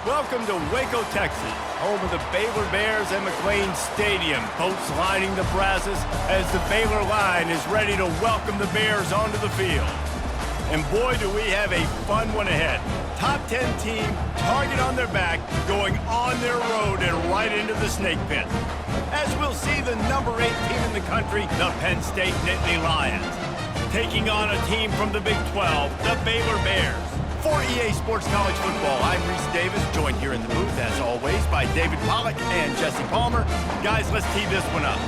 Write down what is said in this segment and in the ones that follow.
Welcome to Waco, Texas, home of the Baylor Bears and McLean Stadium. Boats lining the brasses as the Baylor line is ready to welcome the Bears onto the field. And boy, do we have a fun one ahead. Top 10 team, target on their back, going on their road and right into the snake pit. As we'll see the number 8 team in the country, the Penn State Nittany Lions, taking on a team from the Big 12, the Baylor Bears. For EA Sports College Football, I'm Reese Davis, joined here in the booth, as always, by David Pollack and Jesse Palmer. Guys, let's tee this one up.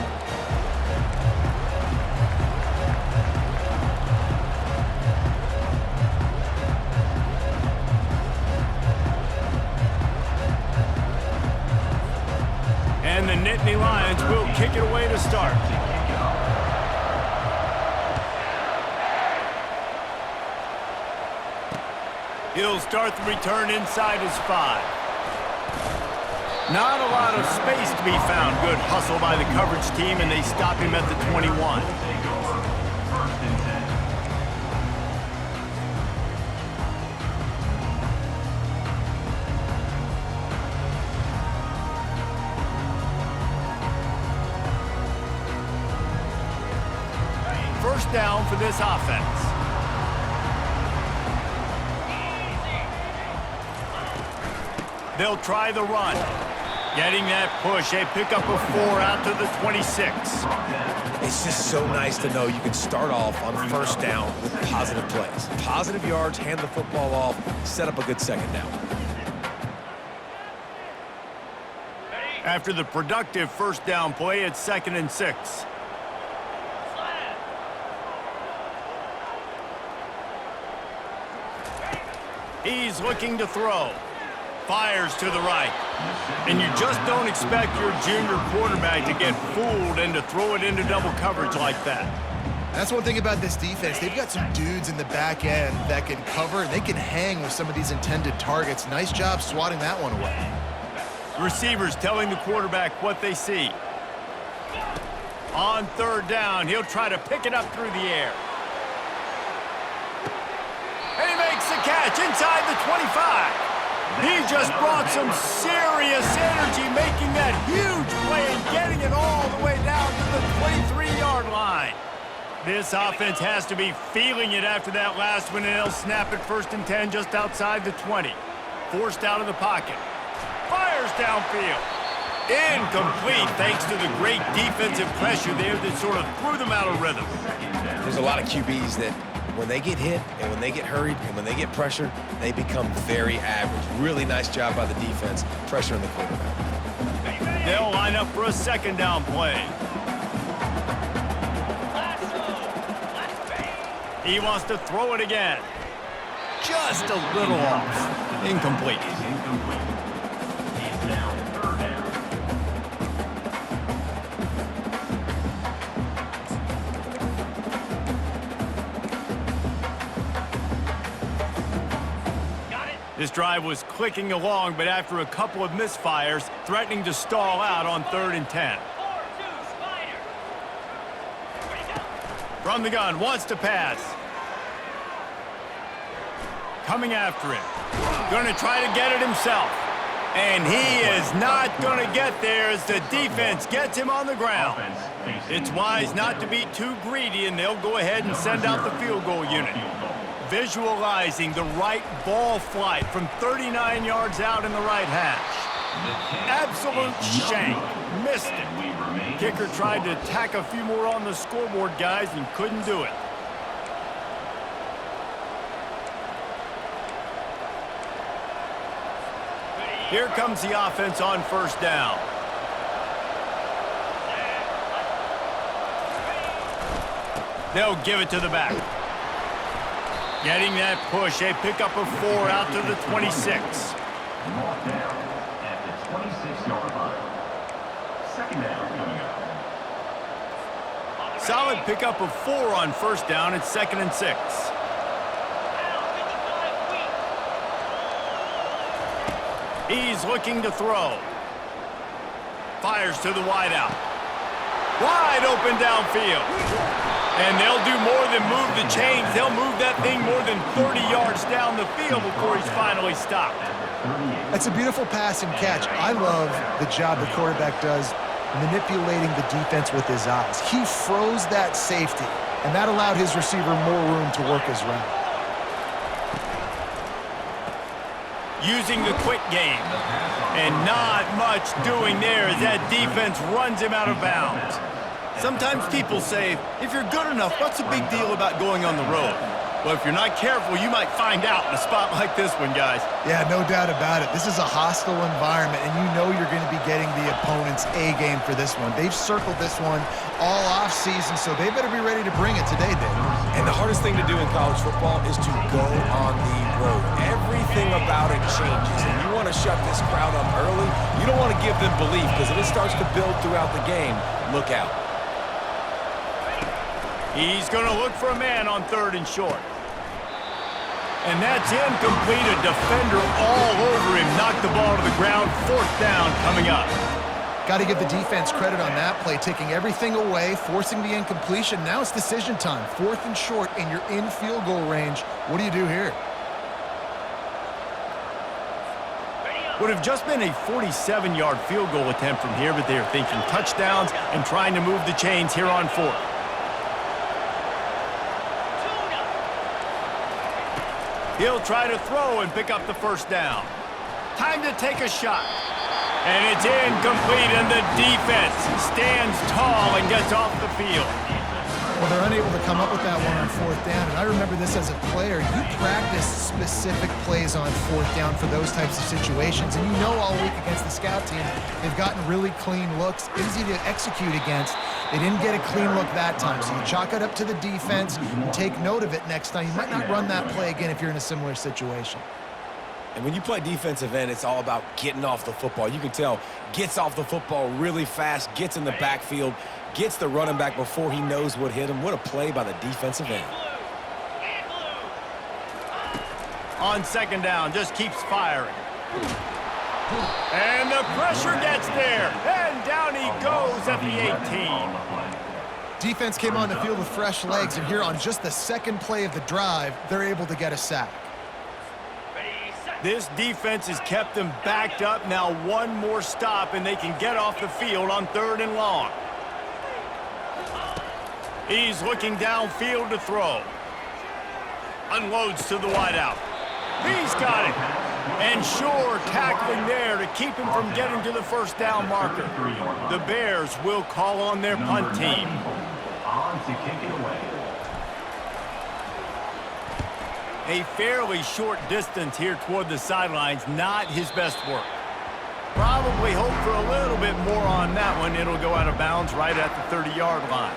And the Nittany Lions will kick it away to start. He'll start the return inside his 5. Not a lot of space to be found. Good hustle by the coverage team, and they stop him at the 21. First down for this offense. They'll try the run. Getting that push, a pickup of 4 out to the 26. It's just so nice to know you can start off on first down with positive plays. Positive yards, hand the football off, set up a good second down. After the productive first down play, it's 2nd and 6. He's looking to throw. Fires to the right. And you just don't expect your junior quarterback to get fooled and to throw it into double coverage like that. That's one thing about this defense. They've got some dudes in the back end that can cover, and they can hang with some of these intended targets. Nice job swatting that one away. Receivers telling the quarterback what they see. On 3rd down, he'll try to pick it up through the air. And he makes the catch inside the 25. He just brought some serious energy, making that huge play and getting it all the way down to the 23-yard line. This offense has to be feeling it after that last one, and they'll snap it 1st and 10 just outside the 20. Forced out of the pocket. Fires downfield. Incomplete, thanks to the great defensive pressure there that sort of threw them out of rhythm. There's a lot of QBs that when they get hit and when they get hurried and when they get pressured, they become very average. Really nice job by the defense, pressuring the quarterback. They'll line up for a 2nd down play. He wants to throw it again. Just a little off. Incomplete. This drive was clicking along, but after a couple of misfires, threatening to stall out on 3rd and 10. From the gun, wants to pass. Coming after him. Going to try to get it himself. And he is not going to get there as the defense gets him on the ground. It's wise not to be too greedy, and they'll go ahead and send out the field goal unit. Visualizing the right ball flight from 39 yards out in the right hash. Absolute shank. Missed it. Kicker tried to tack a few more on the scoreboard, guys, and couldn't do it. Here comes the offense on 1st down. They'll give it to the back. Getting that push, a pickup of 4 out to the 26. Brought down at the 26-yard line. 2nd down coming up. Solid pickup of 4 on 1st down. It's 2nd and 6. He's looking to throw. Fires to the wideout. Wide open downfield. And they'll do more than move the chains. They'll move that thing more than 30 yards down the field before he's finally stopped. That's a beautiful pass and catch. I love the job the quarterback does manipulating the defense with his eyes. He froze that safety, and that allowed his receiver more room to work his route. Using the quick game. And not much doing there as that defense runs him out of bounds. Sometimes people say, if you're good enough, what's the big deal about going on the road? Well, if you're not careful, you might find out in a spot like this one, guys. Yeah, no doubt about it. This is a hostile environment, and you know you're going to be getting the opponent's A game for this one. They've circled this one all offseason, so they better be ready to bring it today, Dave. And the hardest thing to do in college football is to go on the road. Everything about it changes, and you want to shut this crowd up early. You don't want to give them belief, because if it starts to build throughout the game, look out. He's going to look for a man on 3rd and short. And that's incomplete. A defender all over him. Knocked the ball to the ground. 4th down coming up. Got to give the defense credit on that play, taking everything away, forcing the incompletion. Now it's decision time. 4th and short, and you're in field goal range. What do you do here? Would have just been a 47-yard field goal attempt from here, but they're thinking touchdowns and trying to move the chains here on 4th. He'll try to throw and pick up the 1st down. Time to take a shot. And it's incomplete, and the defense stands tall and gets off the field. Well, they're unable to come up with that one on 4th down, and I remember this as a player. You practice specific plays on 4th down for those types of situations, and you know all week against the scout team, they've gotten really clean looks, easy to execute against. They didn't get a clean look that time, so you chalk it up to the defense and take note of it next time. You might not run that play again if you're in a similar situation. And when you play defensive end, it's all about getting off the football. You can tell, gets off the football really fast, gets in the backfield, gets the running back before he knows what hit him. What a play by the defensive end. On 2nd down, just keeps firing. And the pressure gets there. And down he goes at the 18. Defense came on the field with fresh legs, and here on just the 2nd play of the drive, they're able to get a sack. This defense has kept them backed up. Now one more stop, and they can get off the field on 3rd and long. He's looking downfield to throw. Unloads to the wideout. He's got it. And sure, tackling there to keep him from getting to the 1st down marker. The Bears will call on their punt team. On to kick it away. A fairly short distance here toward the sidelines, not his best work. Probably hope for a little bit more on that one. It'll go out of bounds right at the 30-yard line.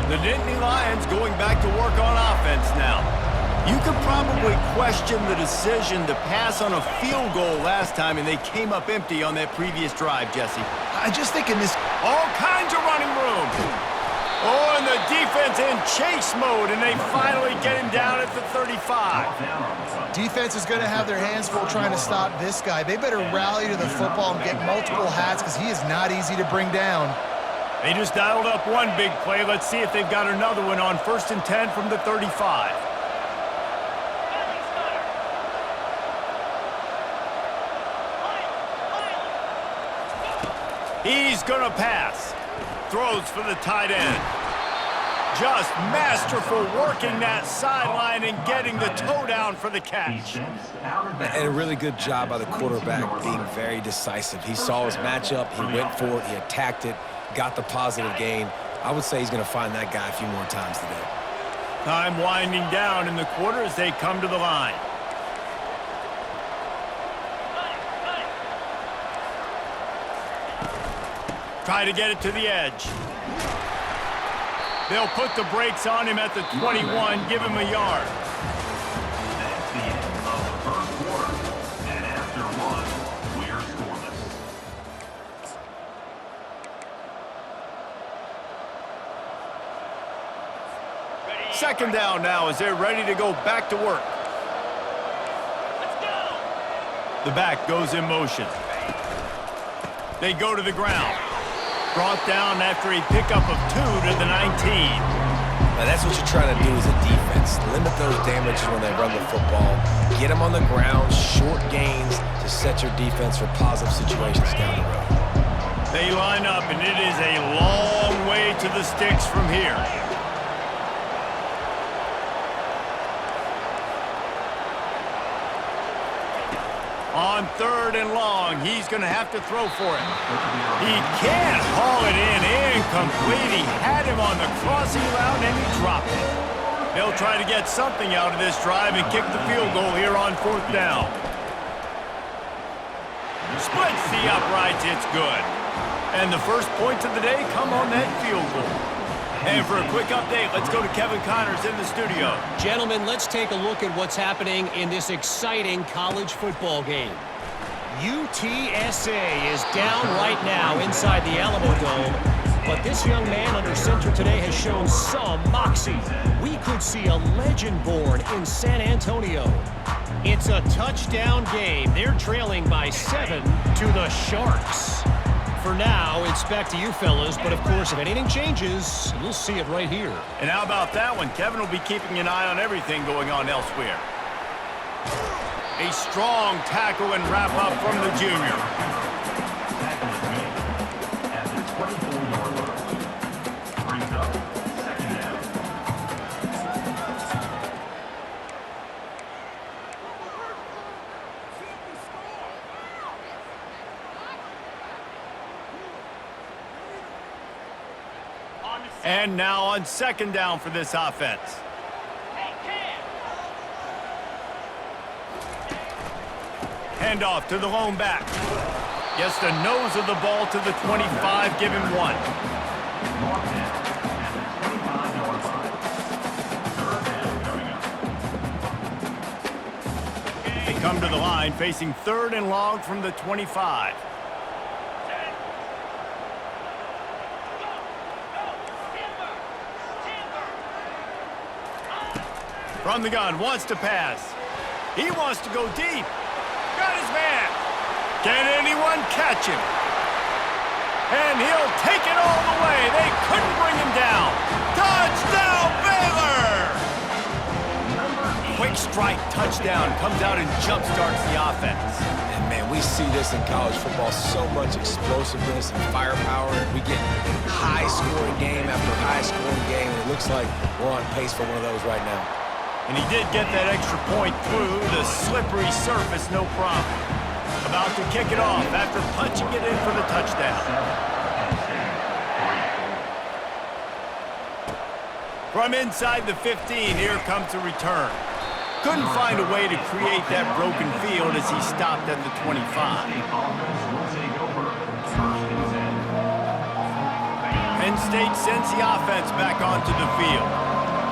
The Nittany Lions going back to work on offense now. You could probably question the decision to pass on a field goal last time, and they came up empty on that previous drive, Jesse. I just think in this... All kinds of running room. Oh, and the defense in chase mode, and they finally get him down at the 35. Defense is going to have their hands full trying to stop this guy. They better rally to the football and get multiple hats because he is not easy to bring down. They just dialed up one big play. Let's see if they've got another one on 1st and 10 from the 35. He's going to pass. Throws for the tight end. Just masterful working that sideline and getting the toe down for the catch. And a really good job by the quarterback being very decisive. He saw his matchup, he went for it, he attacked it, got the positive gain. I would say he's going to find that guy a few more times today. Time winding down in the quarter as they come to the line. Try to get it to the edge. They'll put the brakes on him at the 21, give him a yard. That's the end of the 1st quarter. And after one, we're scoreless. Second down now as they're ready to go back to work. The back goes in motion. They go to the ground. Brought down after a pickup of 2 to the 19. Now that's what you're trying to do as a defense. Limit those damages when they run the football. Get them on the ground, short gains to set your defense for positive situations down the road. They line up, and it is a long way to the sticks from here. On 3rd and long, he's going to have to throw for it. He can't haul it in incomplete. He had him on the crossing route, and he dropped it. They'll try to get something out of this drive and kick the field goal here on 4th down. Splits the uprights. It's good. And the first points of the day come on that field goal. And for a quick update, let's go to Kevin Connors in the studio. Gentlemen, let's take a look at what's happening in this exciting college football game. UTSA is down right now inside the Alamo Dome, but this young man under center today has shown some moxie. We could see a legend born in San Antonio. It's a touchdown game. They're trailing by 7 to the Sharks. For now, it's back to you fellas, but of course, if anything changes, you'll see it right here. And how about that one? Kevin will be keeping an eye on everything going on elsewhere. A strong tackle and wrap-up from the junior. At the 24-yard line. Brings up 2nd down. And now on 2nd down for this offense. Handoff to the lone back. Gets the nose of the ball to the 25, give him 1. They come to the line facing 3rd and long from the 25. From the gun, wants to pass. He wants to go deep. Got his man. Can anyone catch him? And he'll take it all the way. They couldn't bring him down. Touchdown, Baylor! Quick strike touchdown comes out and jump-starts the offense. And man, we see this in college football, so much explosiveness and firepower. We get high-scoring game after high-scoring game, and it looks like we're on pace for one of those right now. And he did get that extra point through the slippery surface, no problem. About to kick it off after punching it in for the touchdown. From inside the 15, here comes the return. Couldn't find a way to create that broken field as he stopped at the 25. Penn State sends the offense back onto the field.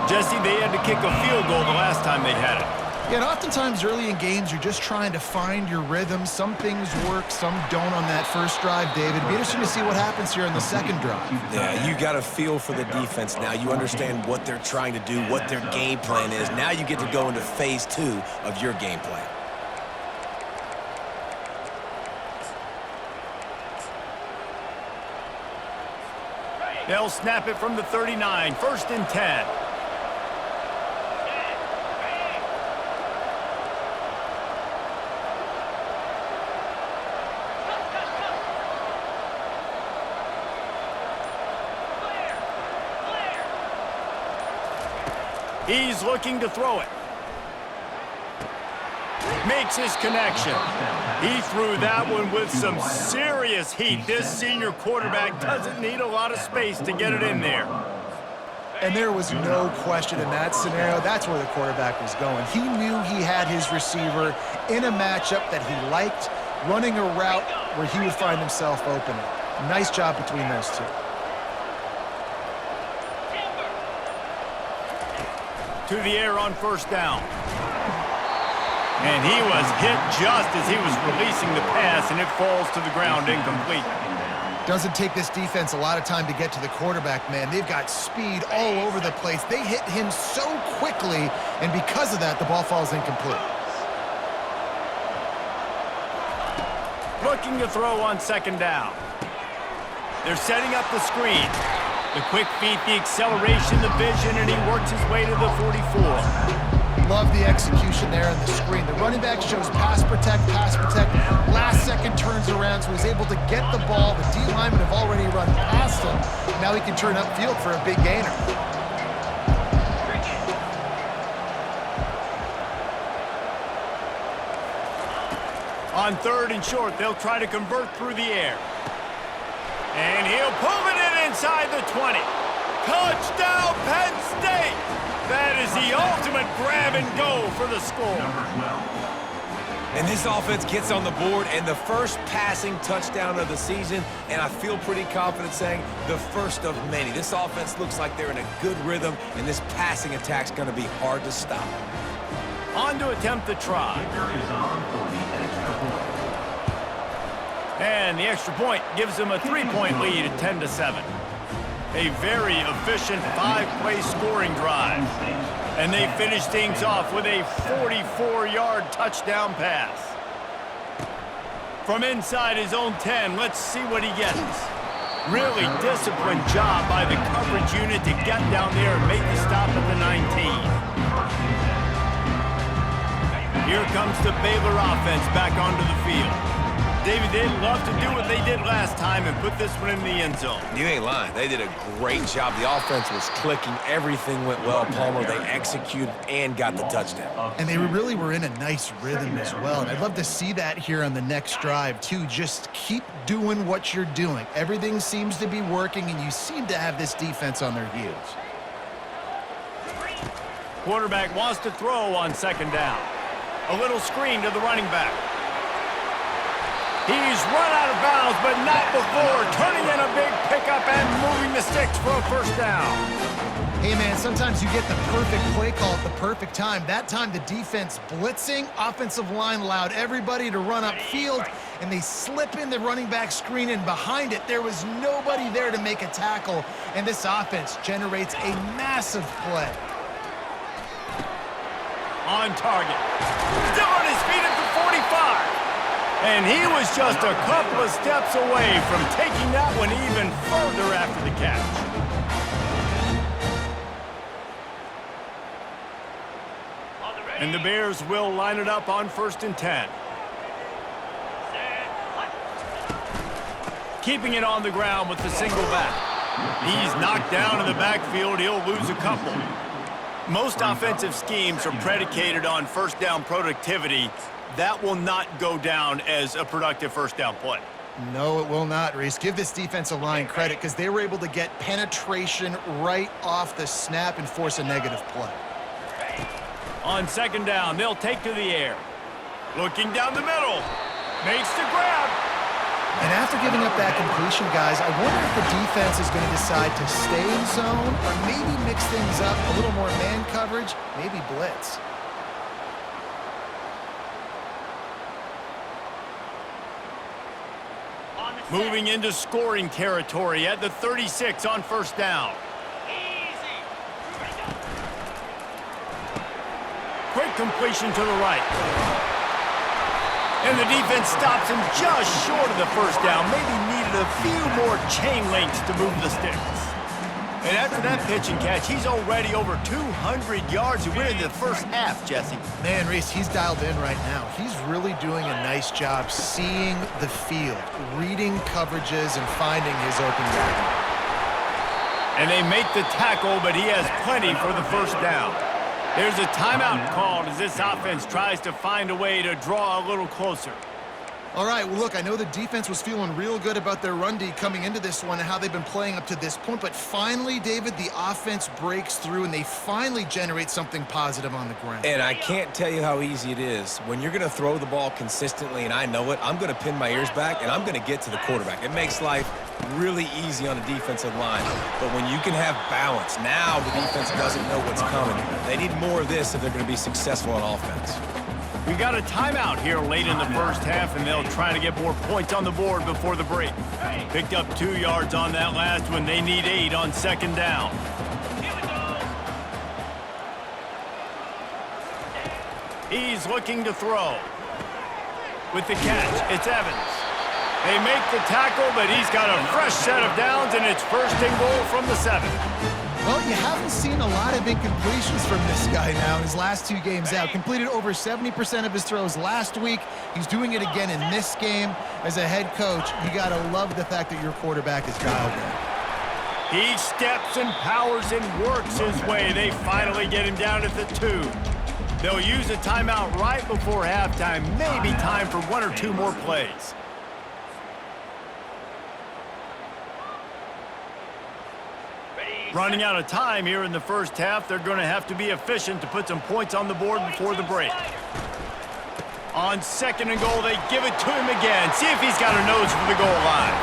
Jesse, they had to kick a field goal the last time they had it. Yeah, and oftentimes early in games, you're just trying to find your rhythm. Some things work, some don't on that first drive, David. It'd be interesting to see what happens here in the second drive. Yeah, you got a feel for the defense now. You understand what they're trying to do, what their game plan is. Now you get to go into phase 2 of your game plan. They'll snap it from the 39, 1st and 10. He's looking to throw it. Makes his connection. He threw that one with some serious heat. This senior quarterback doesn't need a lot of space to get it in there. And there was no question in that scenario. That's where the quarterback was going. He knew he had his receiver in a matchup that he liked, running a route where he would find himself open. Nice job between those two. To the air on 1st down. And he was hit just as he was releasing the pass, and it falls to the ground incomplete. Doesn't take this defense a lot of time to get to the quarterback, man. They've got speed all over the place. They hit him so quickly, and because of that, the ball falls incomplete. Looking to throw on second down. They're setting up the screen. The quick feet, the acceleration, the vision, and he works his way to the 44. Love the execution there on the screen. The running back shows pass protect. Last second turns around, so he's able to get the ball. The D linemen have already run past him. Now he can turn upfield for a big gainer. On third and short, they'll try to convert through the air. And he'll pull it in inside the 20. Touchdown, Penn State! That is the ultimate grab and go for the score. And this offense gets on the board and the first passing touchdown of the season, and I feel pretty confident saying the first of many. This offense looks like they're in a good rhythm, and this passing attack's going to be hard to stop. On to attempt the try. And the extra point gives them a 3-point lead at 10-7. A very efficient 5-play scoring drive. And they finish things off with a 44-yard touchdown pass. From inside his own 10, let's see what he gets. Really disciplined job by the coverage unit to get down there and make the stop at the 19. Here comes the Baylor offense back onto the field. David, they'd love to do what they did last time and put this one in the end zone. You ain't lying. They did a great job. The offense was clicking. Everything went well, Palmer. They executed and got the touchdown. And they really were in a nice rhythm as well. And I'd love to see that here on the next drive, too. Just keep doing what you're doing. Everything seems to be working, and you seem to have this defense on their heels. Quarterback wants to throw on second down. A little screen to the running back. He's run out of bounds, but not before turning in a big pickup and moving the sticks for a first down. Hey, man, sometimes you get the perfect play call at the perfect time. That time the defense blitzing, offensive line allowed everybody to run upfield, and they slip in the running back screen, and behind it there was nobody there to make a tackle, and this offense generates a massive play. On target. Still on his feet at the 45. And he was just a couple of steps away from taking that one even further after the catch. And the Bears will line it up on 1st and 10. Keeping it on the ground with the single back. He's knocked down in the backfield. He'll lose a couple. Most offensive schemes are predicated on first down productivity. That will not go down as a productive first down play. No, it will not, Reese. Give this defensive line credit because they were able to get penetration right off the snap and force a negative play. On second down, they'll take to the air. Looking down the middle. Makes the grab. And after giving up that completion, guys, I wonder if the defense is going to decide to stay in zone or maybe mix things up, a little more man coverage, maybe blitz. Moving into scoring territory at the 36 on first down. Quick completion to the right. And the defense stops him just short of the first down. Maybe needed a few more chain links to move the sticks. And after that pitch and catch, he's already over 200 yards. He went in the first half, Jesse. Man, Reese, he's dialed in right now. He's really doing a nice job seeing the field, reading coverages, and finding his open guy. And they make the tackle, but he has plenty for the first down. There's a timeout called as this offense tries to find a way to draw a little closer. All right, well, look, I know the defense was feeling real good about their run D coming into this one and how they've been playing up to this point, but finally, David, the offense breaks through and they finally generate something positive on the ground. And I can't tell you how easy it is. When you're going to throw the ball consistently, and I know it, I'm going to pin my ears back, and I'm going to get to the quarterback. It makes life really easy on the defensive line. But when you can have balance, now the defense doesn't know what's coming. They need more of this if they're going to be successful on offense. We got a timeout here late in the first half, and they'll try to get more points on the board before the break. Picked up 2 yards on that last one. They need 8 on second down. He's looking to throw. With the catch, it's Evans. They make the tackle, but he's got a fresh set of downs, and it's first and goal from the 7. Well, you haven't seen a lot of incompletions from this guy now in his last 2 games out. Completed over 70% of his throws last week. He's doing it again in this game. As a head coach, you got to love the fact that your quarterback is dialed in. He steps and powers and works his way. They finally get him down at the 2. They'll use a timeout right before halftime. Maybe time for 1 or 2 more plays. Running out of time here in the first half. They're going to have to be efficient to put some points on the board before the break. On second and goal, they give it to him again. See if he's got a nose for the goal line.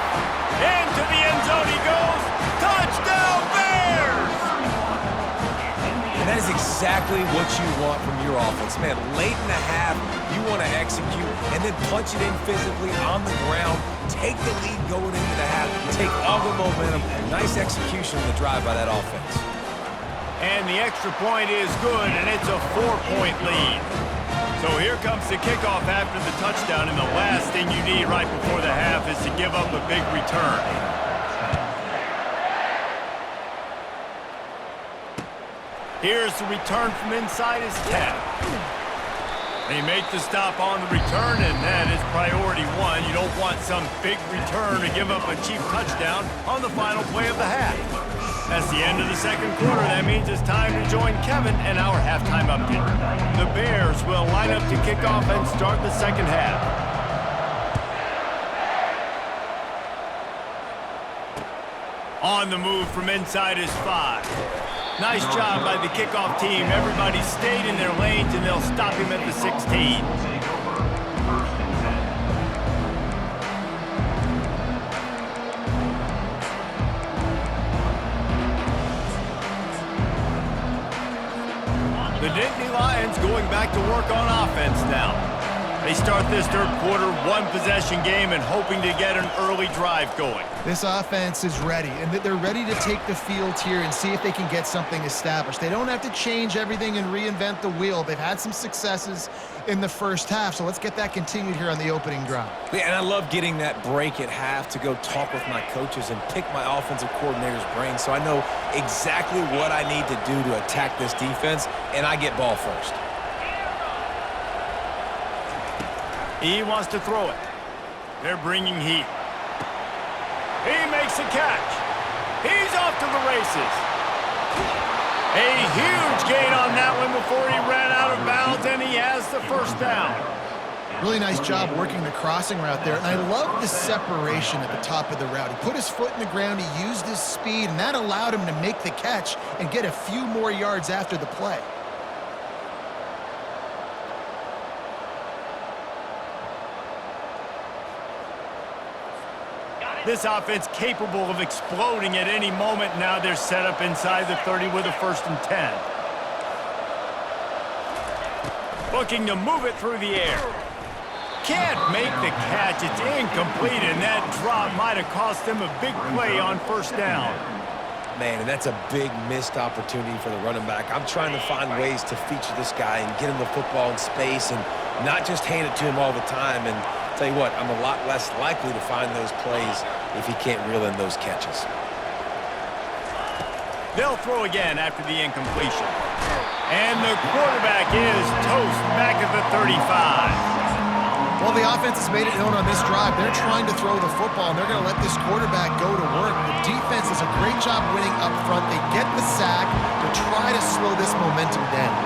Into the end zone he goes. Touchdown, Bears! And that is exactly what you want from your offense. Man, late in the half, you want to execute and then punch it in physically on the ground. Take the lead going into the half. Take all the momentum. Nice execution on the drive by that offense. And the extra point is good, and it's a 4-point lead. So here comes the kickoff after the touchdown, and the last thing you need right before the half is to give up a big return. Here's the return from inside his 10. They make the stop on the return, and that is priority 1. You don't want some big return to give up a cheap touchdown on the final play of the half. That's the end of the second quarter. That means it's time to join Kevin and our halftime update. The Bears will line up to kick off and start the second half. On the move from inside his 5. Nice job by the kickoff team. Everybody stayed in their lanes, and they'll stop him at the 16. The Nittany Lions going back to work on offense now. They start this third quarter, 1-possession game, and hoping to get an early drive going. This offense is ready, and they're ready to take the field here and see if they can get something established. They don't have to change everything and reinvent the wheel. They've had some successes in the first half, so let's get that continued here on the opening drive. Yeah, and I love getting that break at half to go talk with my coaches and pick my offensive coordinator's brain so I know exactly what I need to do to attack this defense, and I get ball first. He wants to throw it. They're bringing heat. He makes a catch. He's off to the races. A huge gain on that one before he ran out of bounds, and he has the first down. Really nice job working the crossing route there, and I love the separation at the top of the route. He put his foot in the ground, he used his speed, and that allowed him to make the catch and get a few more yards after the play. This offense capable of exploding at any moment. Now they're set up inside the 30 with a 1st and 10. Looking to move it through the air. Can't make the catch. It's incomplete, and that drop might have cost them a big play on 1st down. Man, and that's a big missed opportunity for the running back. I'm trying to find ways to feature this guy and get him the football in space and not just hand it to him all the time. And tell you what, I'm a lot less likely to find those plays if he can't reel in those catches. They'll throw again after the incompletion. And the quarterback is toast back at the 35. Well, the offense has made it known on this drive. They're trying to throw the football, and they're going to let this quarterback go to work. The defense does a great job winning up front. They get the sack to try to slow this momentum down.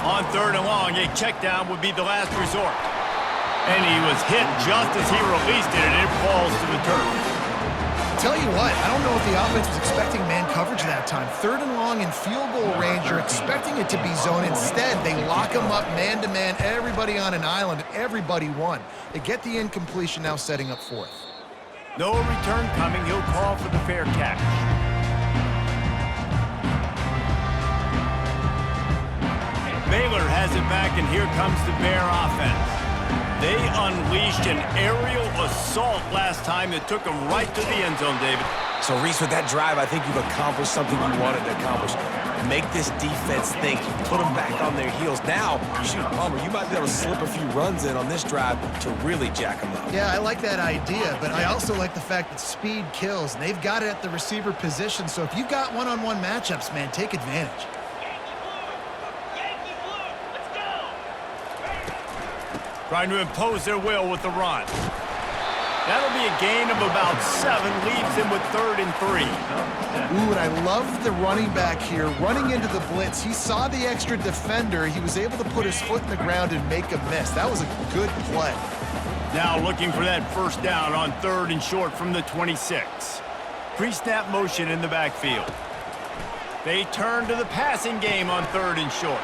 On 3rd and long, a check down would be the last resort. And he was hit just as he released it, and it falls to the turf. Tell you what, I don't know if the offense was expecting man coverage that time. 3rd and long in field goal range, you're expecting it to be zone. Instead, they lock him up man-to-man, everybody on an island, and everybody won. They get the incompletion, now setting up 4th. No return coming. He'll call for the fair catch. Baylor has it back, and here comes the Bear offense. They unleashed an aerial assault last time that took them right to the end zone, David. So, Reese, with that drive, I think you've accomplished something you wanted to accomplish. Make this defense think. You put them back on their heels. Now, shoot, Palmer, you might be able to slip a few runs in on this drive to really jack them up. Yeah, I like that idea, but I also like the fact that speed kills, and they've got it at the receiver position. So if you've got one-on-one matchups, man, take advantage. Trying to impose their will with the run. That'll be a gain of about 7, leaves him with 3rd and 3. Ooh, and I love the running back here running into the blitz. He saw the extra defender. He was able to put his foot in the ground and make a miss. That was a good play. Now looking for that first down on 3rd and short from the 26. Pre-snap motion in the backfield. They turn to the passing game on 3rd and short.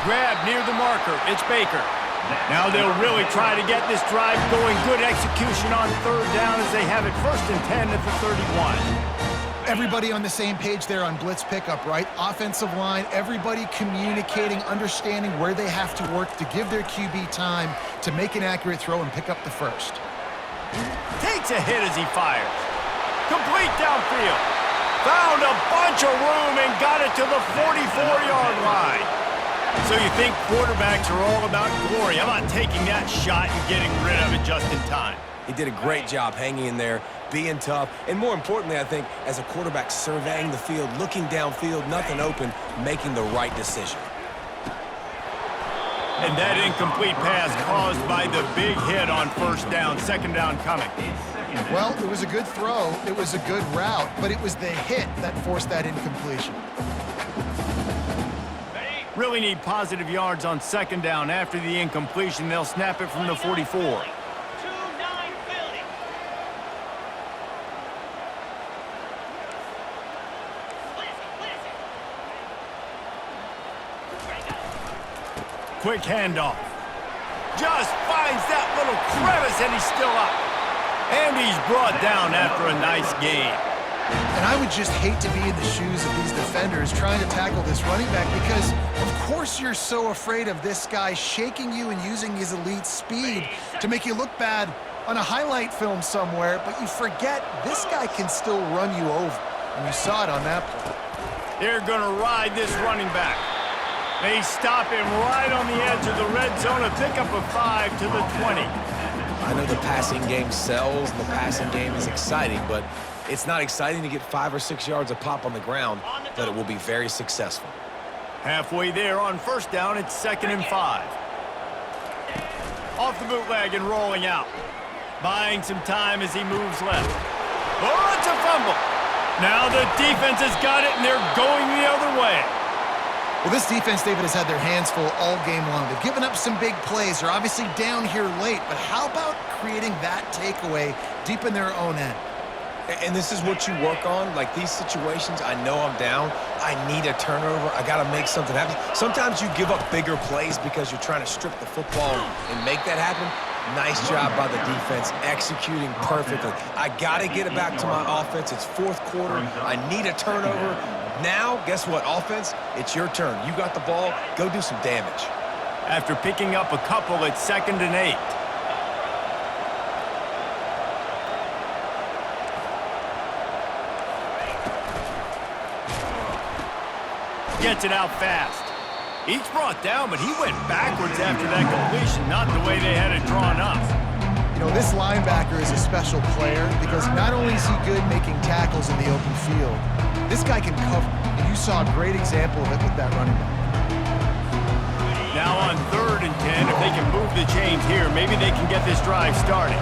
Grab near the marker. It's Baker. Now they'll really try to get this drive going. Good execution on 3rd down as they have it 1st and 10 at the 31. Everybody on the same page there on blitz pickup, right? Offensive line, everybody communicating, understanding where they have to work to give their QB time to make an accurate throw and pick up the first. Takes a hit as he fires. Complete downfield. Found a bunch of room and got it to the 44-yard line. So you think quarterbacks are all about glory. How about taking that shot and getting rid of it just in time? He did a great job hanging in there, being tough, and more importantly, I think, as a quarterback surveying the field, looking downfield, nothing open, making the right decision. And that incomplete pass caused by the big hit on 1st down, 2nd down coming. Well, it was a good throw, it was a good route, but it was the hit that forced that incompletion. Really need positive yards on 2nd down. After the incompletion, they'll snap it from the 44. Quick handoff. Just finds that little crevice, and he's still up. And he's brought down after a nice gain. And I would just hate to be in the shoes of these defenders trying to tackle this running back because, of course, you're so afraid of this guy shaking you and using his elite speed to make you look bad on a highlight film somewhere, but you forget this guy can still run you over. And you saw it on that play. They're going to ride this running back. They stop him right on the edge of the red zone, a pickup of 5 to the 20. I know the passing game sells and the passing game is exciting, but it's not exciting to get 5 or 6 yards of pop on the ground, but it will be very successful. Halfway there on 1st down, it's 2nd and 5. Off the bootleg and rolling out. Buying some time as he moves left. Oh, it's a fumble. Now the defense has got it, and they're going the other way. Well, this defense, David, has had their hands full all game long. They've given up some big plays. They're obviously down here late, but how about creating that takeaway deep in their own end? And this is what you work on. Like these situations, I know I'm down. I need a turnover. I got to make something happen. Sometimes you give up bigger plays because you're trying to strip the football and make that happen. Nice job by the defense, executing perfectly. I got to get it back to my offense. It's 4th quarter. I need a turnover. Now, guess what, offense? It's your turn. You got the ball. Go do some damage. After picking up a couple, it's 2nd and 8. Gets it out fast. He's brought down, but he went backwards after that completion, not the way they had it drawn up. You know, this linebacker is a special player because not only is he good making tackles in the open field, this guy can cover. And you saw a great example of it with that running back. Now on 3rd and 10, if they can move the chains here, maybe they can get this drive started.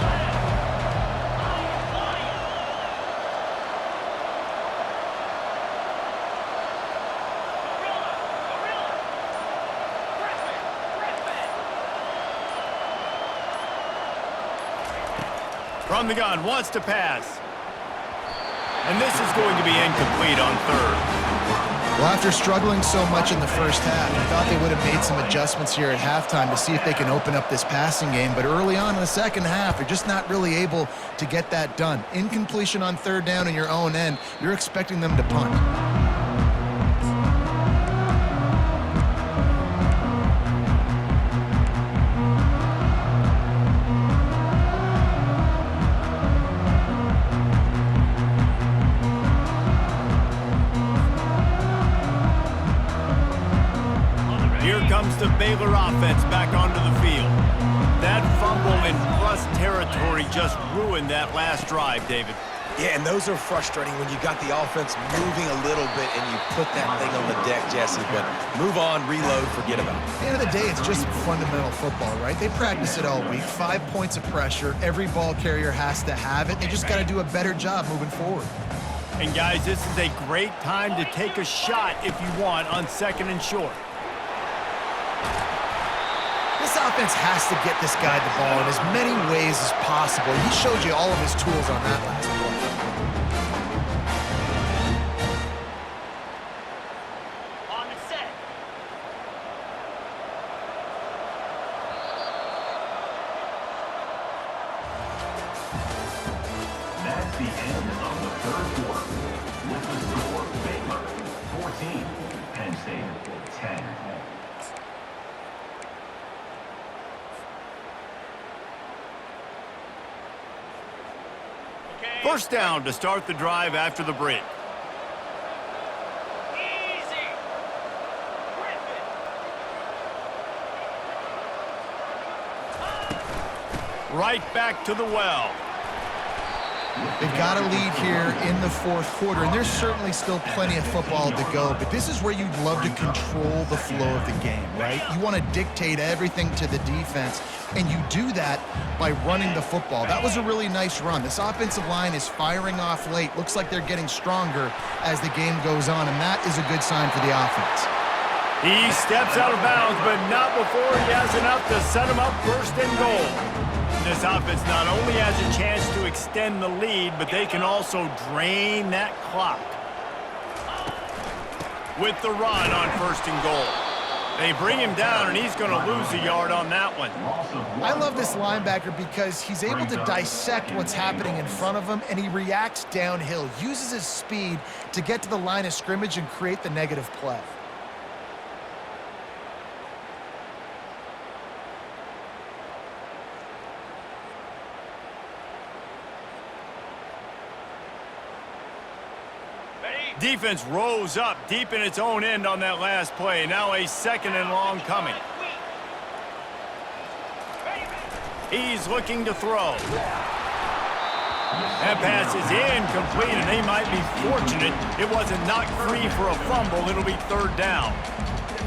From the gun, wants to pass. And this is going to be incomplete on 3rd. Well, after struggling so much in the first half, I thought they would have made some adjustments here at halftime to see if they can open up this passing game. But early on in the second half, they're just not really able to get that done. Incompletion on 3rd down in your own end, you're expecting them to punt. comes the Baylor offense back onto the field. That fumble in plus territory just ruined that last drive, David. Yeah, and those are frustrating when you got the offense moving a little bit and you put that thing on the deck, Jesse. But move on, reload, forget about it. At the end of the day, it's just fundamental football, right? They practice it all week. 5 points of pressure. Every ball carrier has to have it. They just got to do a better job moving forward. And guys, this is a great time to take a shot if you want on 2nd and short. This offense has to get this guy the ball in as many ways as possible. He showed you all of his tools on that last play. On the set. That's the end of the third quarter. With the score, Baylor 14, Penn State 10. First down to start the drive after the break. Easy. Right back to the well. They've got a lead here in the 4th quarter, and there's certainly still plenty of football to go, but this is where you'd love to control the flow of the game, right? You want to dictate everything to the defense, and you do that by running the football. That was a really nice run. This offensive line is firing off late. Looks like they're getting stronger as the game goes on, and that is a good sign for the offense. He steps out of bounds, but not before he has enough to set him up 1st and goal. This offense not only has a chance to extend the lead, but they can also drain that clock. With the run on 1st and goal. They bring him down, and he's going to lose a yard on that one. I love this linebacker because he's able to dissect what's happening in front of him, and he reacts downhill, uses his speed to get to the line of scrimmage and create the negative play. Defense rose up deep in its own end on that last play. Now a 2nd and long coming. He's looking to throw. That pass is incomplete, and they might be fortunate it wasn't knocked free for a fumble. It'll be 3rd down.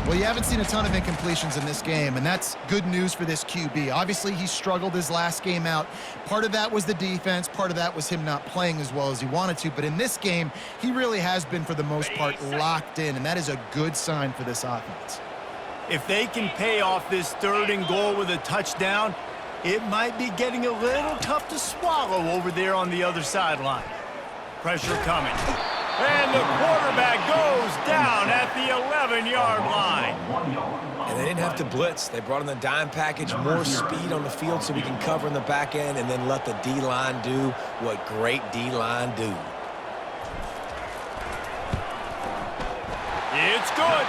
Well, you haven't seen a ton of incompletions in this game, and that's good news for this QB. Obviously, he struggled his last game out. Part of that was the defense. Part of that was him not playing as well as he wanted to. But in this game, he really has been, for the most part, locked in, and that is a good sign for this offense. If they can pay off this 3rd and goal with a touchdown, it might be getting a little tough to swallow over there on the other sideline. Pressure coming. And the quarterback goes down at the 11-yard line. And they didn't have to blitz. They brought in the dime package, more speed on the field so we can cover in the back end and then let the D-line do what great D-line do. It's good.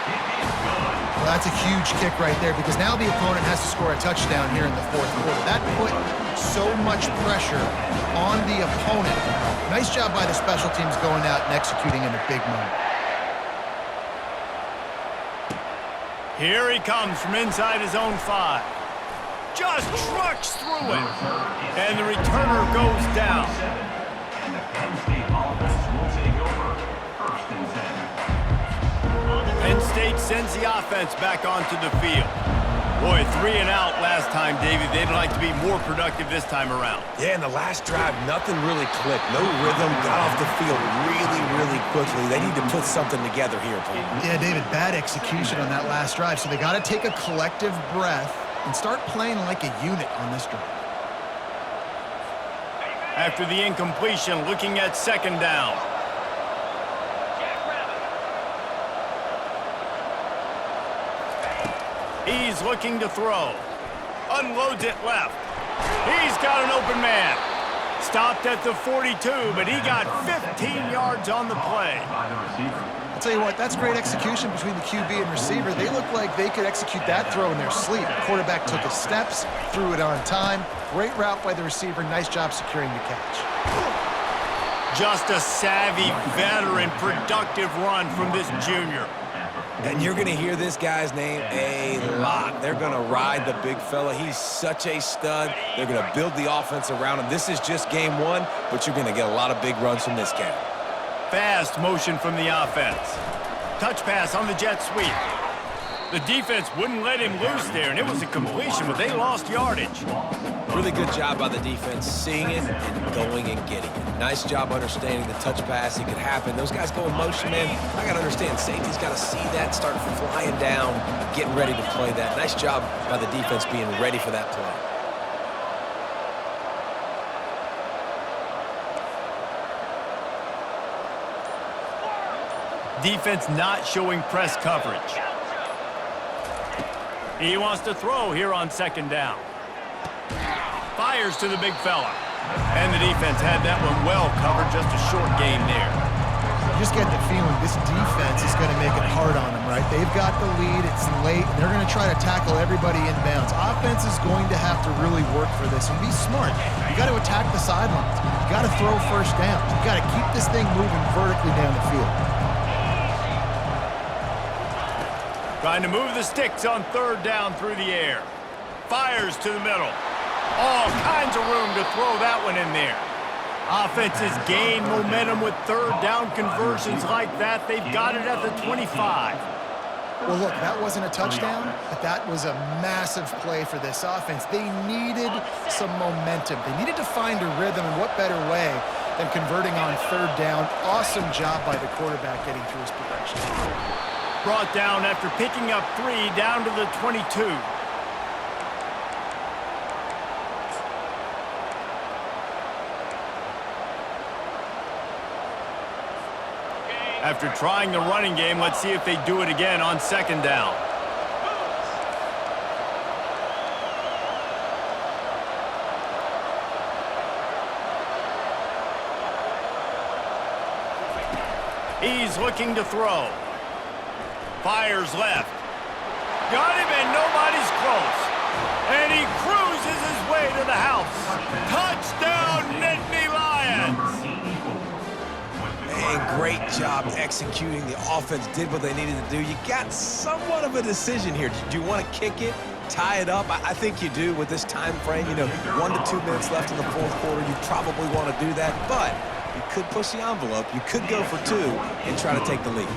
Well, that's a huge kick right there because now the opponent has to score a touchdown here in the 4th quarter. That put so much pressure on the opponent. Nice job by the special teams going out and executing in a big moment. Here he comes from inside his own 5. Just trucks through it. And the returner goes down. And the Penn State offense will take over 1st and 10. Penn State sends the offense back onto the field. Boy, 3 and out last time, David. They'd like to be more productive this time around. Yeah, in the last drive, nothing really clicked. No rhythm, got off the field really, really quickly. They need to put something together here, Paul. Yeah, David, bad execution on that last drive, so they got to take a collective breath and start playing like a unit on this drive. After the incompletion, looking at 2nd down. He's looking to throw. Unloads it left. He's got an open man. Stopped at the 42, but he got 15 yards on the play. I'll tell you what, that's great execution between the QB and receiver. They look like they could execute that throw in their sleep. The quarterback took his steps, threw it on time. Great route by the receiver. Nice job securing the catch. Just a savvy, veteran, productive run from this junior. And you're going to hear this guy's name a lot. They're going to ride the big fella. He's such a stud. They're going to build the offense around him. This is just game one, but you're going to get a lot of big runs from this guy. Fast motion from the offense. Touch pass on the jet sweep. The defense wouldn't let him loose there, and it was a completion, but they lost yardage. Really good job by the defense, seeing it and going and getting it. Nice job understanding the touch pass. It could happen. Those guys go in motion, man. I got to understand, safety's got to see that, start flying down, getting ready to play that. Nice job by the defense being ready for that play. Defense not showing press coverage. He wants to throw here on second down. Fires to the big fella. And the defense had that one well covered, just a short game there. You just get the feeling this defense is going to make it hard on them, right? They've got the lead, it's late, and they're going to try to tackle everybody in bounds. Offense is going to have to really work for this and be smart. You got to attack the sidelines. You got to throw first down. You got to keep this thing moving vertically down the field. Trying to move the sticks on third down through the air. Fires to the middle. All kinds of room to throw that one in there. Offenses gain momentum with third down conversions like that. They've got it at the 25. Well, look, that wasn't a touchdown, but that was a massive play for this offense. They needed some momentum. They needed to find a rhythm, and what better way than converting on third down. Awesome job by the quarterback getting through his progression. Brought down after picking up 3 down to the 22. After trying the running game, let's see if they do it again on second down. He's looking to throw. Fires left. Got him, and nobody's close. And he cruises his way to the house. Touchdown, Nittany Lions! Man, great job executing. The offense did what they needed to do. You got somewhat of a decision here. Do you want to kick it, tie it up? I think you do with this time frame. You know, 1 to 2 minutes left in the fourth quarter. You probably want to do that, but you could push the envelope. You could go for 2 and try to take the lead.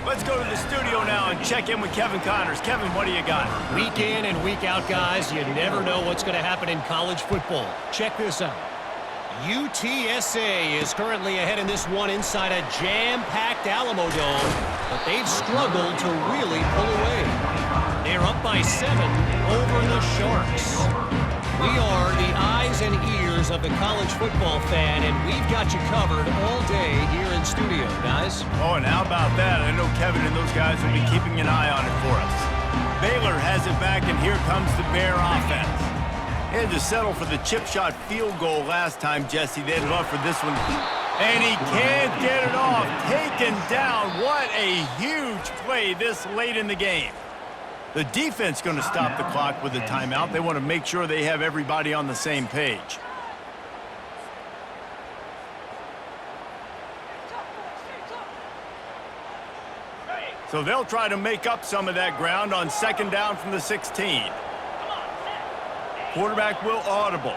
Let's go to the studio now and check in with Kevin Connors. Kevin, what do you got? Week in and week out, guys, you never know what's going to happen in college football. Check this out. UTSA is currently ahead in this one inside a jam-packed Alamo Dome, but they've struggled to really pull away. They're up by 7 over the Sharks. We are the eyes and ears of the college football fan, and we've got you covered all day here in studio, guys. Oh, and how about that? I know Kevin and those guys will be keeping an eye on it for us. Baylor has it back, and here comes the Bear offense. He had to settle for the chip shot field goal last time, Jesse. They'd love for this one. And he can't get it off. Taken down. What a huge play this late in the game. The defense going to stop the clock with a timeout. They want to make sure they have everybody on the same page. So they'll try to make up some of that ground on second down from the 16. Quarterback will audible.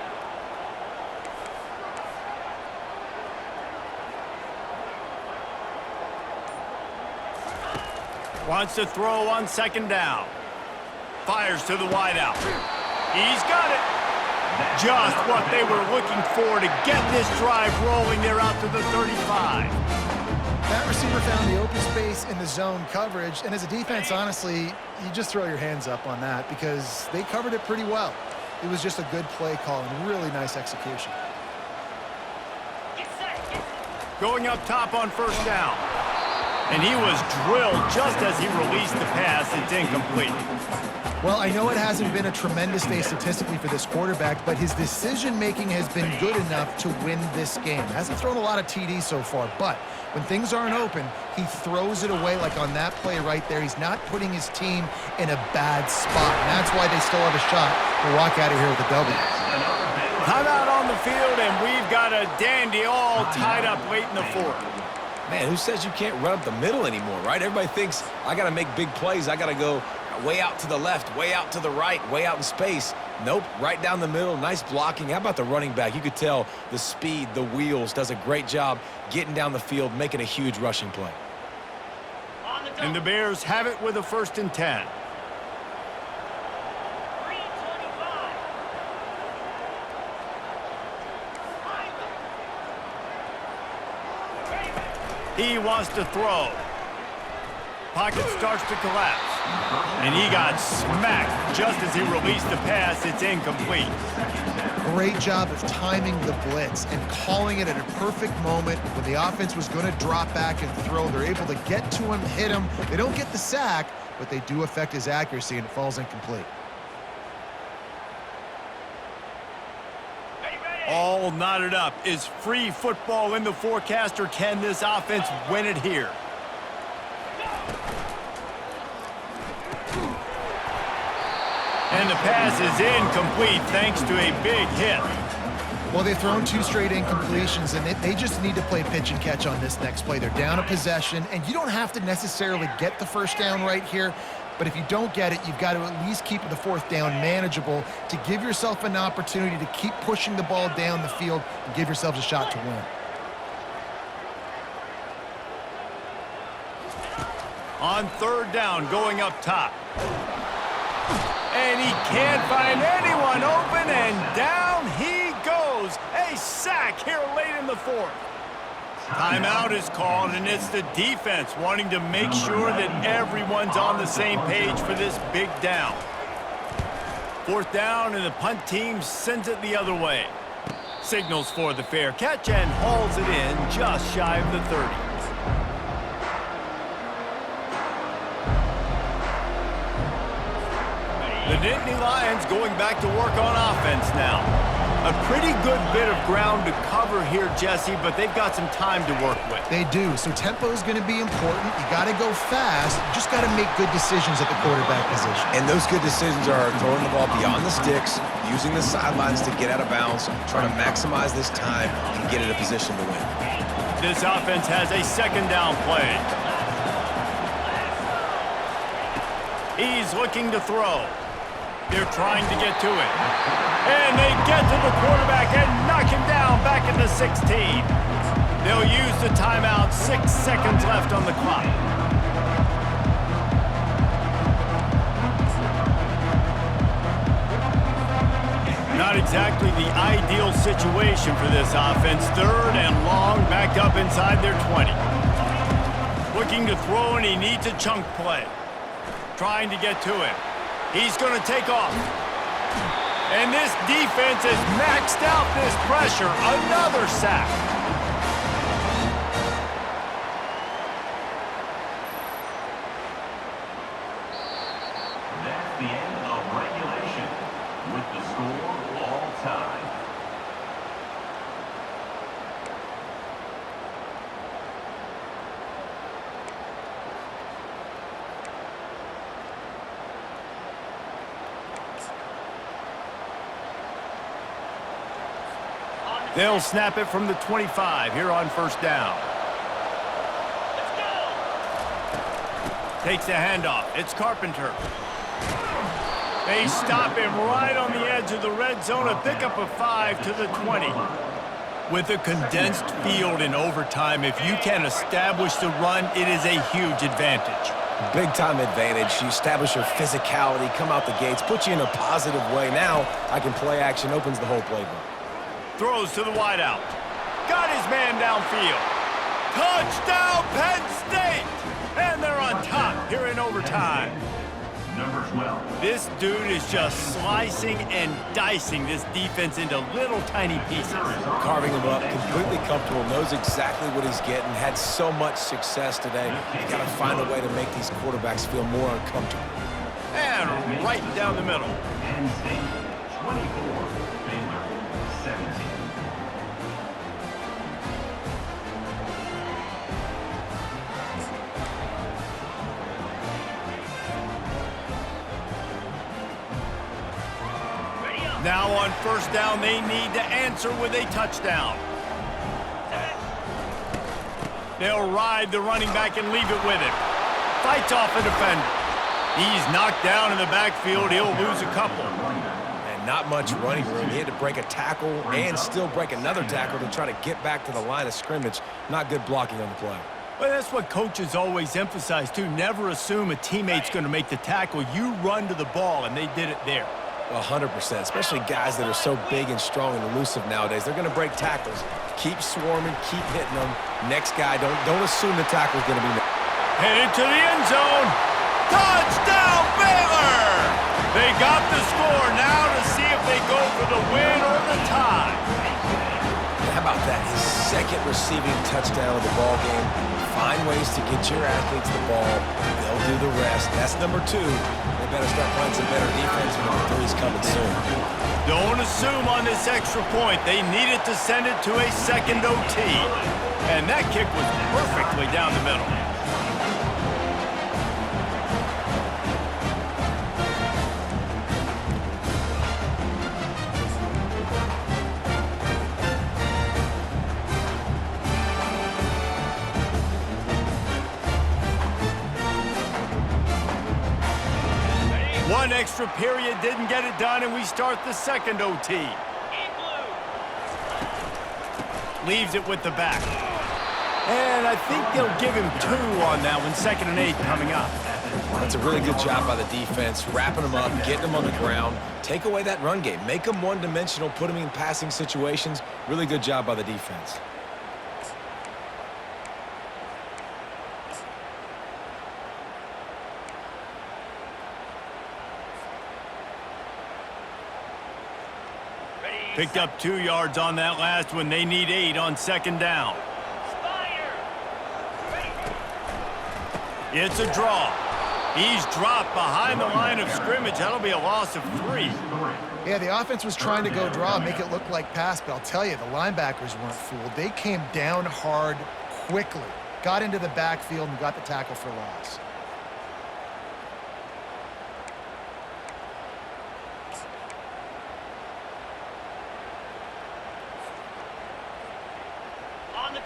Wants to throw on second down. Fires to the wideout. He's got it. Just what they were looking for to get this drive rolling. They're out to the 35. That receiver found the open space in the zone coverage, and as a defense, honestly, you just throw your hands up on that because they covered it pretty well. It was just a good play call and really nice execution. Going up top on first down. And he was drilled just as he released the pass. It's incomplete. Well, I know it hasn't been a tremendous day statistically for this quarterback, but his decision-making has been good enough to win this game. Hasn't thrown a lot of TDs so far, but when things aren't open, he throws it away like on that play right there. He's not putting his team in a bad spot, and that's why they still have a shot to walk out of here with a W. Timeout on the field, and we've got a dandy all tied up late in the fourth. Man, who says you can't run up the middle anymore, right? Everybody thinks, I got to make big plays. I got to go way out to the left, way out to the right, way out in space. Nope, right down the middle, nice blocking. How about the running back? You could tell the speed, the wheels, does a great job getting down the field, making a huge rushing play. And the Bears have it with a 1st and 10. He wants to throw. Pocket starts to collapse. And he got smacked just as he released the pass. It's incomplete. Great job of timing the blitz and calling it at a perfect moment when the offense was going to drop back and throw. They're able to get to him, hit him. They don't get the sack, but they do affect his accuracy, and it falls incomplete. All knotted up. Is free football in the forecast, or can this offense win it here? And the pass is incomplete thanks to a big hit. Well, they've thrown 2 straight incompletions, and they just need to play pitch and catch on this next play. They're down a possession, and you don't have to necessarily get the 1st down right here. But if you don't get it, you've got to at least keep the 4th down manageable to give yourself an opportunity to keep pushing the ball down the field and give yourselves a shot to win. On 3rd down, going up top. And he can't find anyone open, and down he goes. A sack here late in the 4th. Timeout is called, and it's the defense wanting to make sure that everyone's on the same page for this big down. 4th down, and the punt team sends it the other way. Signals for the fair catch and hauls it in just shy of the 30. The Nittany Lions going back to work on offense now. A pretty good bit of ground to cover here, Jesse, but they've got some time to work with. They do, so tempo is going to be important. You got to go fast. You just got to make good decisions at the quarterback position. And those good decisions are throwing the ball beyond the sticks, using the sidelines to get out of bounds, trying to maximize this time and get in a position to win. This offense has a 2nd down play. He's looking to throw. They're trying to get to it. And they get to the quarterback and knock him down back at the 16. They'll use the timeout. 6 seconds left on the clock. Not exactly the ideal situation for this offense. 3rd and long, back up inside their 20. Looking to throw, and he needs a chunk play. Trying to get to it. He's going to take off. And this defense has maxed out this pressure. Another sack. That's the end of regulation with the score all time. They'll snap it from the 25 here on 1st down. Takes the handoff. It's Carpenter. They stop him right on the edge of the red zone. A pickup of 5 to the 20. With a condensed field in overtime, if you can establish the run, it is a huge advantage. Big-time advantage. You establish your physicality, come out the gates, put you in a positive way. Now I can play action, opens the whole playbook. Throws to the wideout. Got his man downfield. Touchdown, Penn State! And they're on top here in overtime. Number 12. This dude is just slicing and dicing this defense into little tiny pieces. Carving him up, completely comfortable, knows exactly what he's getting, had so much success today. You got to find a way to make these quarterbacks feel more uncomfortable. And right down the middle. Penn State, 24. Baylor, 17. Now on 1st down, they need to answer with a touchdown. They'll ride the running back and leave it with him. Fights off a defender. He's knocked down in the backfield. He'll lose a couple. And not much running room. He had to break a tackle and still break another tackle to try to get back to the line of scrimmage. Not good blocking on the play. Well, that's what coaches always emphasize, too. Never assume a teammate's going to make the tackle. You run to the ball, and they did it there. 100%, especially guys that are so big and strong and elusive nowadays. They're going to break tackles. Keep swarming, keep hitting them. Next guy, don't assume the tackle's going to be made. Headed to the end zone. Touchdown, Baylor! They got the score. Now to see if they go for the win or the tie. How about that? His second receiving touchdown of the ball game. Find ways to get your athletes the ball. They'll do the rest. That's number 2. They better start playing some better defense, and number 3 is coming soon. Don't assume on this extra point. They needed to send it to a second OT. And that kick was perfectly down the middle. One extra period didn't get it done, and we start the second OT. Leaves it with the back. And I think they'll give him 2 on that one, 2nd and 8 coming up. That's a really good job by the defense, wrapping them up, getting them on the ground. Take away that run game. Make them one-dimensional, put them in passing situations. Really good job by the defense. Picked up 2 yards on that last one. They need 8 on 2nd down. It's a draw. He's dropped behind the line of scrimmage. That'll be a loss of 3. Yeah, the offense was trying to go draw, make it look like pass, but I'll tell you, the linebackers weren't fooled. They came down hard quickly, got into the backfield, and got the tackle for loss.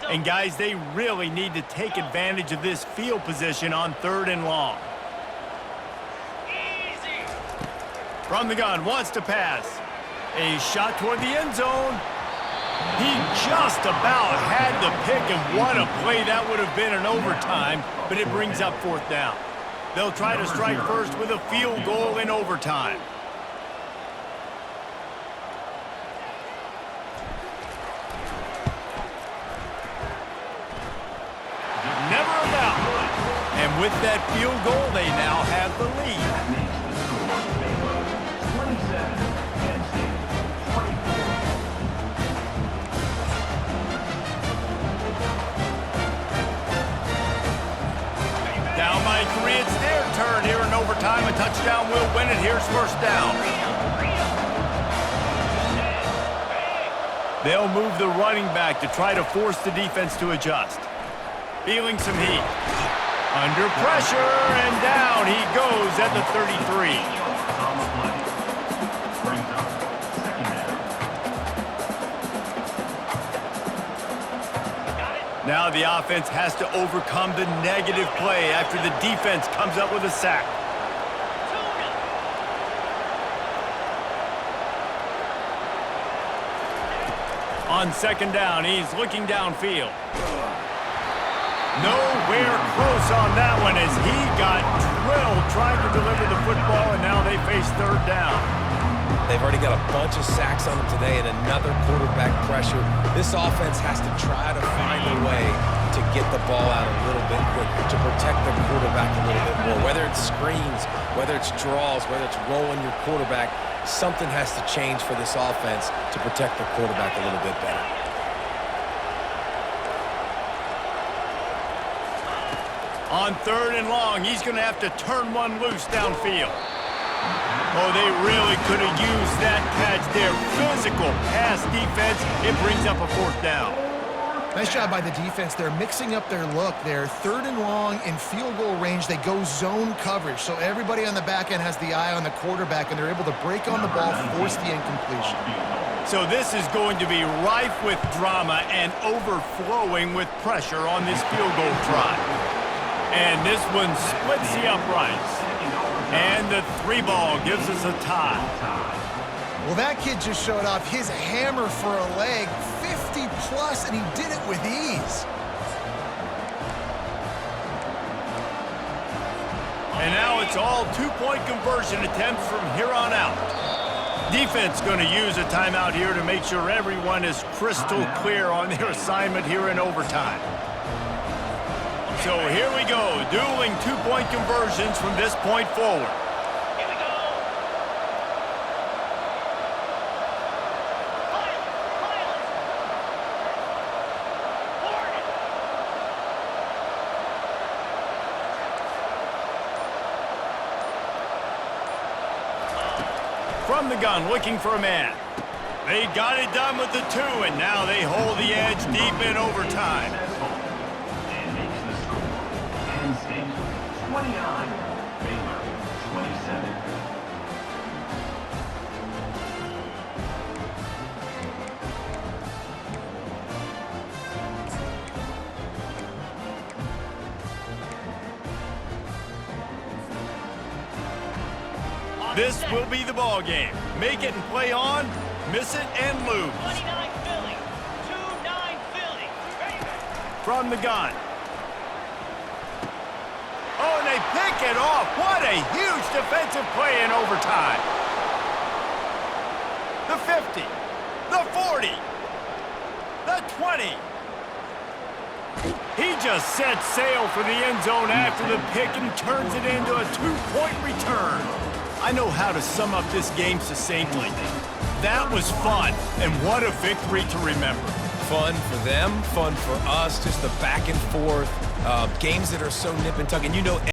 And guys, they really need to take advantage of this field position on 3rd and long. Easy. From the gun, wants to pass. A shot toward the end zone. He just about had the pick, and what a play that would have been in overtime, but it brings up 4th down. They'll try to strike first with a field goal in overtime. Never about. And with that field goal, they now have the lead. Down by 3, it's their turn here in overtime. A touchdown will win it. Here's 1st down. They'll move the running back to try to force the defense to adjust. Feeling some heat. Under pressure, and down he goes at the 33. Now the offense has to overcome the negative play after the defense comes up with a sack. On 2nd down, he's looking downfield. Nowhere close on that one as he got drilled trying to deliver the football, and now they face 3rd down. They've already got a bunch of sacks on them today and another quarterback pressure. This offense has to try to find a way to get the ball out a little bit quicker, to protect the quarterback a little bit more. Whether it's screens, whether it's draws, whether it's rolling your quarterback, something has to change for this offense to protect the quarterback a little bit better. On 3rd and long, he's going to have to turn one loose downfield. Oh, they really could have used that catch there. Physical pass defense. It brings up a 4th down. Nice job by the defense. They're mixing up their look. They're 3rd and long in field goal range. They go zone coverage. So everybody on the back end has the eye on the quarterback, and they're able to break on the ball, force the incompletion. So this is going to be rife with drama and overflowing with pressure on this field goal try. And this one splits the uprights. And the 3 ball gives us a tie. Well, that kid just showed off his hammer for a leg, 50+, and he did it with ease. And now it's all 2-point conversion attempts from here on out. Defense going to use a timeout here to make sure everyone is crystal clear on their assignment here in overtime. So here we go, dueling 2-point conversions from this point forward. From the gun, looking for a man. They got it done with the 2, and now they hold the edge deep in overtime. And makes the score. Penn State 29, Baylor 27. This will be the ball game. Make it and play on, miss it and lose. 29 Philly. 2-9 Philly. From the gun. Oh, and they pick it off. What a huge defensive play in overtime. The 50, the 40, the 20. He just set sail for the end zone after the pick and turns it into a 2-point return. I know how to sum up this game succinctly. That was fun, and what a victory to remember. Fun for them, fun for us, just the back and forth, games that are so nip and tuck. And you know